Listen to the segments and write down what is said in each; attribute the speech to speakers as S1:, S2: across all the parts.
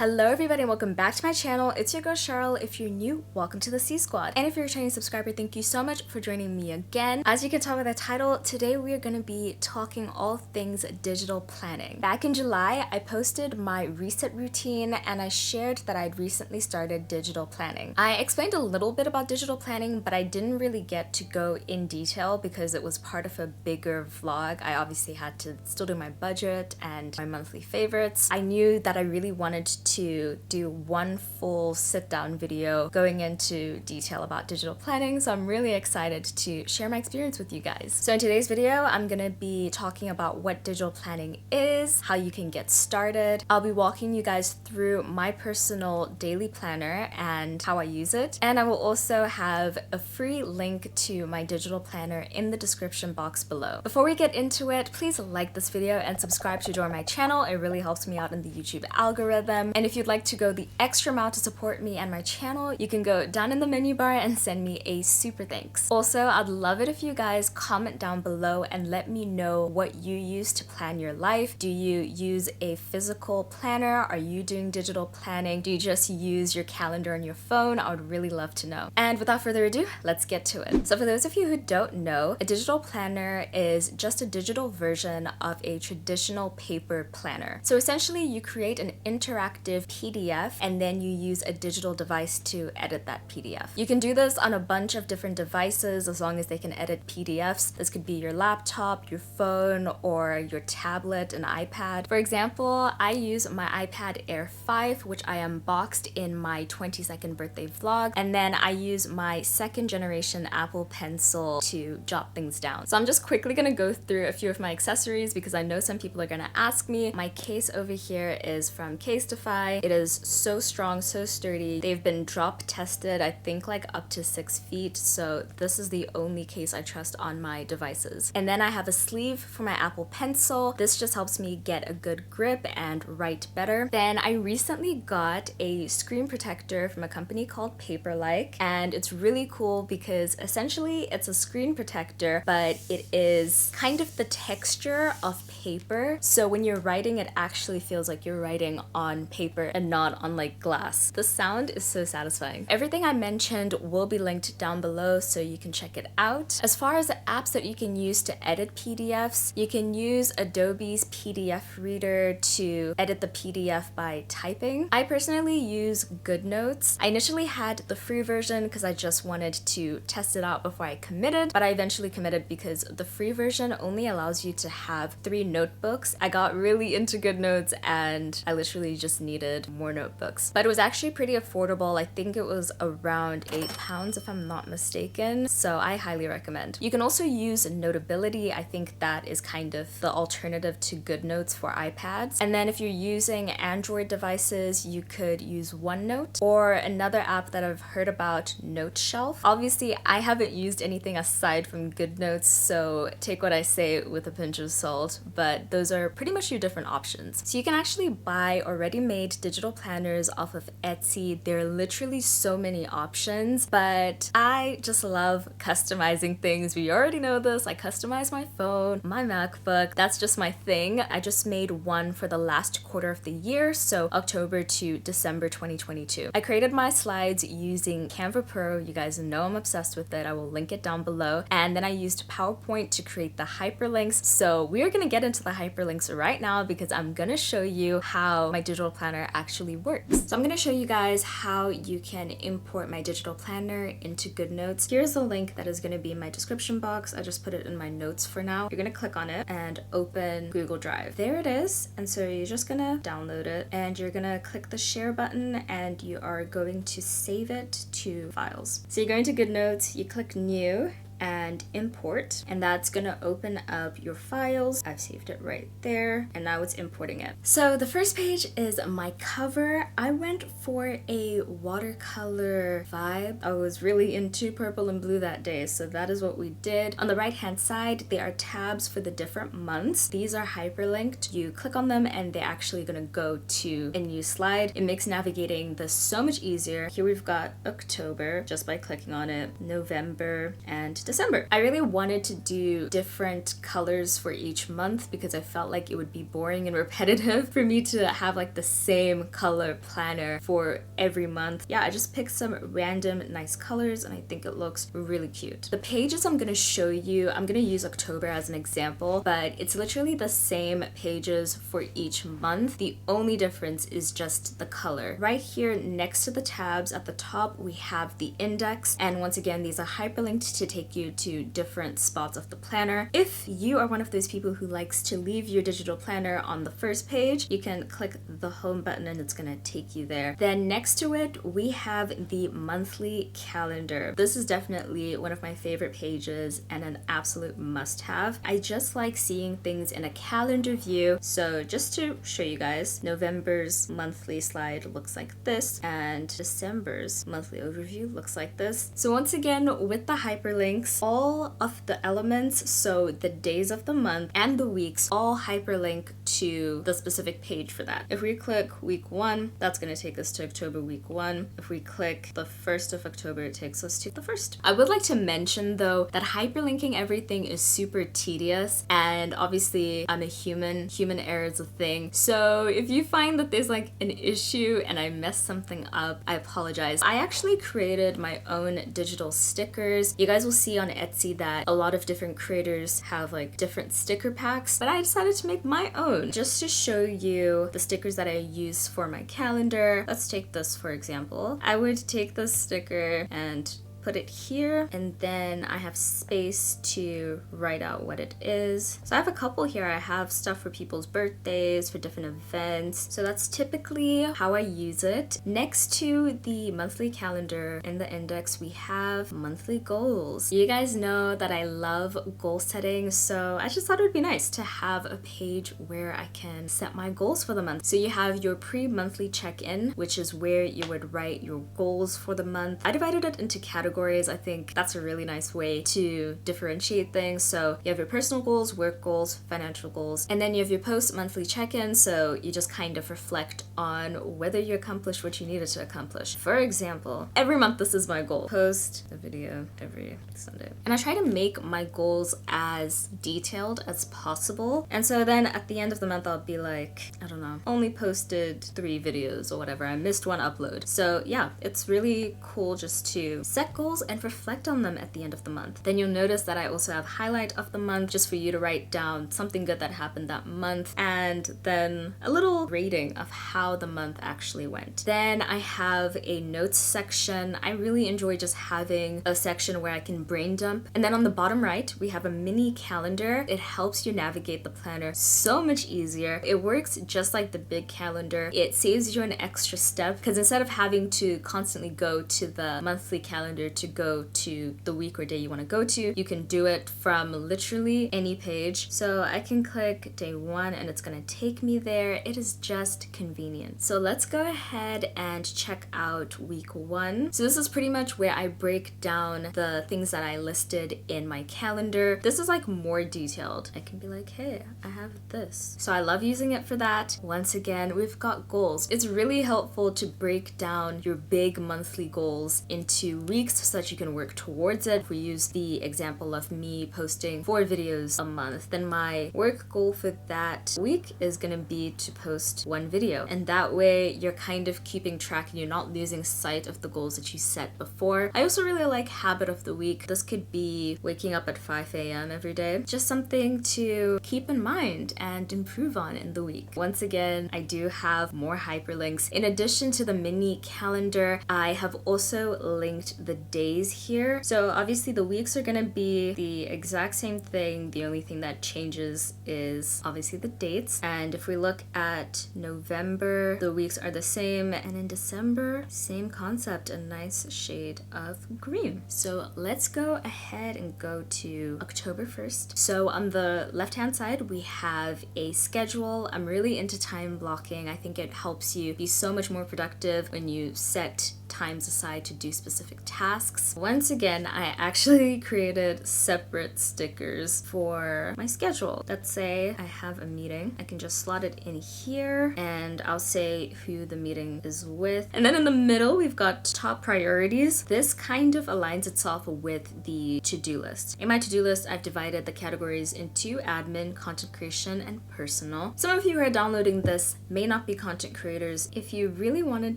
S1: Hello everybody and welcome back to my channel. It's your girl Cheryl. If you're new, welcome to the C Squad. And if you're a returning subscriber, thank you so much for joining me again. As you can tell by the title, today we are going to be talking all things digital planning. Back in July, I posted my reset routine and I shared that I'd recently started digital planning. I explained a little bit about digital planning, but I didn't really get to go in detail because it was part of a bigger vlog. I obviously had to still do my budget and my monthly favorites. I knew that I really wanted to do one full sit-down video going into detail about digital planning, so I'm really excited to share my experience with you guys. So in today's video, I'm gonna be talking about what digital planning is, how you can get started. I'll be walking you guys through my personal daily planner and how I use it, and I will also have a free link to my digital planner in the description box below. Before we get into it, please like this video and subscribe to join my channel. It really helps me out in the YouTube algorithm. And if you'd like to go the extra mile to support me and my channel, you can go down in the menu bar and send me a super thanks. Also, I'd love it if you guys comment down below and let me know what you use to plan your life. Do you use a physical planner? Are you doing digital planning? Do you just use your calendar on your phone? I would really love to know. And without further ado, let's get to it. So for those of you who don't know, a digital planner is just a digital version of a traditional paper planner. So essentially you create an interactive PDF and then you use a digital device to edit that PDF. You can do this on a bunch of different devices as long as they can edit PDFs. This could be your laptop, your phone, or your tablet, an iPad. For example, I use my iPad Air 5, which I unboxed in my 22nd birthday vlog, and then I use my second generation Apple Pencil to jot things down. So I'm just quickly gonna go through a few of my accessories because I know some people are gonna ask me. My case over here is from CASETIFY. It is so strong, so sturdy. They've been drop tested, I think like up to 6 feet, so this is the only case I trust on my devices. And then I have a sleeve for my Apple Pencil. This just helps me get a good grip and write better. Then I recently got a screen protector from a company called Paperlike, and it's really cool because essentially it's a screen protector, but it is kind of the texture of paper. So when you're writing, it actually feels like you're writing on paper and not on like glass. The sound is so satisfying. Everything I mentioned will be linked down below so you can check it out. As far as the apps that you can use to edit PDFs, you can use Adobe's PDF reader to edit the PDF by typing. I personally use GoodNotes. I initially had the free version because I just wanted to test it out before I committed, but I eventually committed because the free version only allows you to have 3 notebooks. I got really into GoodNotes and I literally just needed more notebooks. But it was actually pretty affordable. I think it was around £8 if I'm not mistaken, so I highly recommend. You can also use Notability. I think that is kind of the alternative to GoodNotes for iPads. And then if you're using Android devices, you could use OneNote, or another app that I've heard about, NoteShelf. Obviously, I haven't used anything aside from GoodNotes, so take what I say with a pinch of salt, but those are pretty much your different options. So you can actually buy already made digital planners off of Etsy. There are literally so many options, but I just love customizing things. We already know this. I customize my phone, my MacBook. That's just my thing. I just made one for the last quarter of the year, so October to December 2022. I created my slides using Canva Pro. You guys know I'm obsessed with it. I will link it down below. And then I used PowerPoint to create the hyperlinks. So we're gonna get into the hyperlinks right now because I'm gonna show you how my digital planner actually works. So I'm gonna show you guys how you can import my digital planner into GoodNotes. Here's the link that is gonna be in my description box. I just put it in my notes for now. You're gonna click on it and open Google Drive. There it is. And so you're just gonna download it and you're gonna click the share button and you are going to save it to files. So you're going to GoodNotes, you click new and import, and that's gonna open up your files. I've saved it right there and now it's importing it. So the first page is my cover. I went for a watercolor vibe. I was really into purple and blue that day, so that is what we did. On the right hand side there are tabs for the different months. These are hyperlinked. You click on them and they're actually gonna go to a new slide. It makes navigating this so much easier. Here we've got October just by clicking on it, November, and December. I really wanted to do different colors for each month because I felt like it would be boring and repetitive for me to have like the same color planner for every month. Yeah, I just picked some random nice colors and I think it looks really cute. The pages I'm gonna show you, I'm gonna use October as an example, but it's literally the same pages for each month. The only difference is just the color. Right here next to the tabs at the top, we have the index, and once again, these are hyperlinked to take you to different spots of the planner. If you are one of those people who likes to leave your digital planner on the first page, you can click the home button and it's gonna take you there. Then next to it, we have the monthly calendar. This is definitely one of my favorite pages and an absolute must-have. I just like seeing things in a calendar view. So just to show you guys, November's monthly slide looks like this, and December's monthly overview looks like this. So once again, with the hyperlinks, all of the elements, so the days of the month and the weeks, all hyperlink to the specific page for that. If we click week 1, that's going to take us to October week 1. If we click the 1st of October, it takes us to the 1st. I would like to mention though that hyperlinking everything is super tedious, and obviously I'm a human error is a thing. So if you find that there's like an issue and I messed something up, I apologize. I actually created my own digital stickers. You guys will see on Etsy that a lot of different creators have like different sticker packs, but I decided to make my own just to show you the stickers that I use for my calendar. Let's take this for example. I would take this sticker and put it here, and then I have space to write out what it is. So I have a couple here. I have stuff for people's birthdays, for different events. So that's typically how I use it. Next to the monthly calendar in the index, we have monthly goals. You guys know that I love goal setting, so I just thought it would be nice to have a page where I can set my goals for the month. So you have your pre-monthly check-in, which is where you would write your goals for the month. I divided it into categories. I think that's a really nice way to differentiate things. So you have your personal goals, work goals, financial goals, and then you have your post-monthly check-in, so you just kind of reflect on whether you accomplished what you needed to accomplish. For example, every month this is my goal. Post a video every Sunday. And I try to make my goals as detailed as possible. And so then at the end of the month, I'll be like, I don't know, only posted 3 videos or whatever. I missed 1 upload. So yeah, it's really cool just to set goals and reflect on them at the end of the month. Then you'll notice that I also have highlight of the month just for you to write down something good that happened that month, and then a little rating of how the month actually went. Then I have a notes section. I really enjoy just having a section where I can brain dump. And then on the bottom right, we have a mini calendar. It helps you navigate the planner so much easier. It works just like the big calendar. It saves you an extra step because instead of having to constantly go to the monthly calendar to go to the week or day you want to go to, you can do it from literally any page. So I can click day 1 and it's gonna take me there. It is just convenient. So let's go ahead and check out week 1. So this is pretty much where I break down the things that I listed in my calendar. This is like more detailed. I can be like, hey, I have this. So I love using it for that. Once again, we've got goals. It's really helpful to break down your big monthly goals into weeks so that you can work towards it. If we use the example of me posting 4 videos a month, then my work goal for that week is gonna be to post 1 video. And that way you're kind of keeping track and you're not losing sight of the goals that you set before. I also really like habit of the week. This could be waking up at 5 a.m. every day. Just something to keep in mind and improve on in the week. Once again, I do have more hyperlinks. In addition to the mini calendar, I have also linked the days here. So obviously the weeks are gonna be the exact same thing. The only thing that changes is obviously the dates. And if we look at November, the weeks are the same. And in December, same concept, a nice shade of green. So let's go ahead and go to October 1st. So on the left-hand side, we have a schedule. I'm really into time blocking. I think it helps you be so much more productive when you set times aside to do specific tasks. Once again, I actually created separate stickers for my schedule. Let's say I have a meeting. I can just slot it in here and I'll say who the meeting is with. And then in the middle, we've got top priorities. This kind of aligns itself with the to-do list. In my to-do list, I've divided the categories into admin, content creation, and personal. Some of you who are downloading this may not be content creators. If you really wanted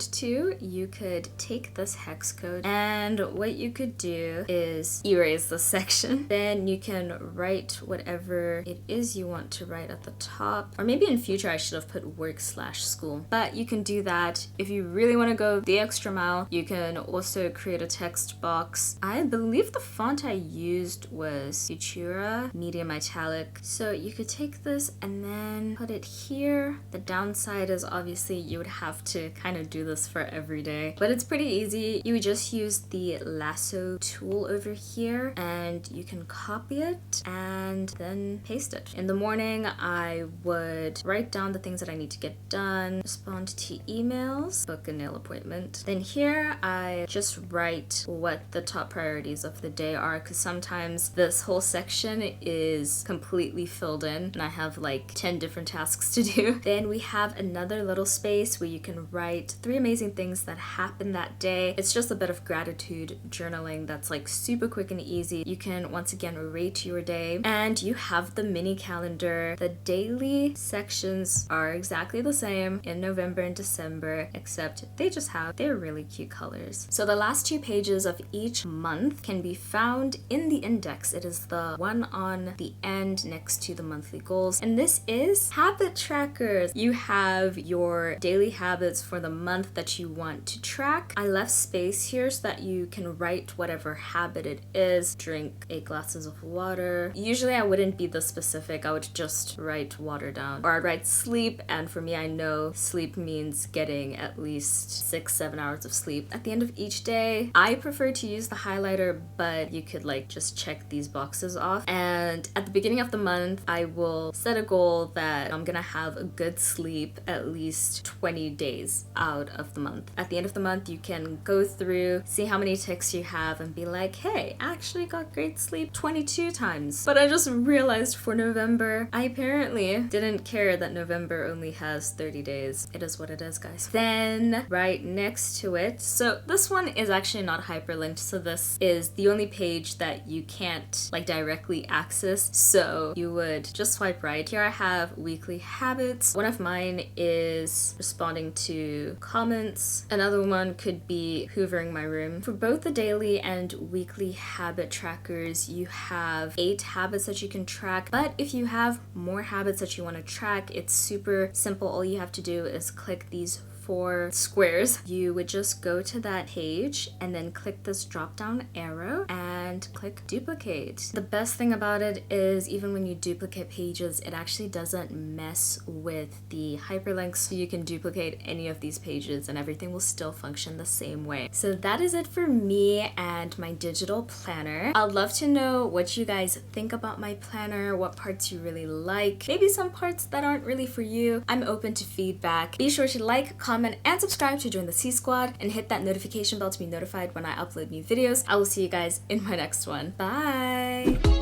S1: to, you could take this hex code and what you could do is erase this section. Then you can write whatever it is you want to write at the top. Or maybe in future I should have put work/school. But you can do that. If you really want to go the extra mile, you can also create a text box. I believe the font I used was Futura, medium italic. So you could take this and then put it here. The downside is obviously you would have to kind of do this for every day, but it's pretty easy. You would just use the lasso tool over here and you can copy it and then paste it. In the morning, I would write down the things that I need to get done, respond to emails, book a nail appointment. Then here, I just write what the top priorities of the day are, because sometimes this whole section is completely filled in and I have like 10 different tasks to do. Then we have another little space where you can write 3 amazing things that happened that day. It's just a bit of gratitude journaling that's like super quick and easy. You can once again rate your day and you have the mini calendar. The daily sections are exactly the same in November and December, except they just have their really cute colors. So the last 2 pages of each month can be found in the index. It is the one on the end next to the monthly goals. And this is habit trackers. You have your daily habits for the month that you want to track. I left space here so that you can write whatever habit it is. Drink 8 glasses of water. Usually I wouldn't be this specific. I would just write water down. Or I'd write sleep, and for me I know sleep means getting at least 6-7 hours of sleep. At the end of each day, I prefer to use the highlighter, but you could like just check these boxes off. And at the beginning of the month, I will set a goal that I'm gonna have a good sleep at least 20 days out of the month. At the end of the month, you can go through, see how many ticks you have and be like, hey, I actually got great sleep 22 times. But I just realized for November, I apparently didn't care that November only has 30 days. It is what it is, guys. Then right next to it, so this one is actually not hyperlinked, so this is the only page that you can't like directly access, so you would just swipe right. Here I have weekly habits. One of mine is responding to comments. Another one could be hoovering my room. For both the daily and weekly habit trackers, you have 8 habits that you can track, but if you have more habits that you want to track, it's super simple. All you have to do is click these 4 squares. You would just go to that page and then click this drop down arrow and click duplicate. The best thing about it is even when you duplicate pages, it actually doesn't mess with the hyperlinks, so you can duplicate any of these pages and everything will still function the same way. So that is it for me and my digital planner. I'd love to know what you guys think about my planner, what parts you really like, maybe some parts that aren't really for you. I'm open to feedback. Be sure to like, comment, and subscribe to join the C Squad and hit that notification bell to be notified when I upload new videos. I will see you guys in my next one. Bye!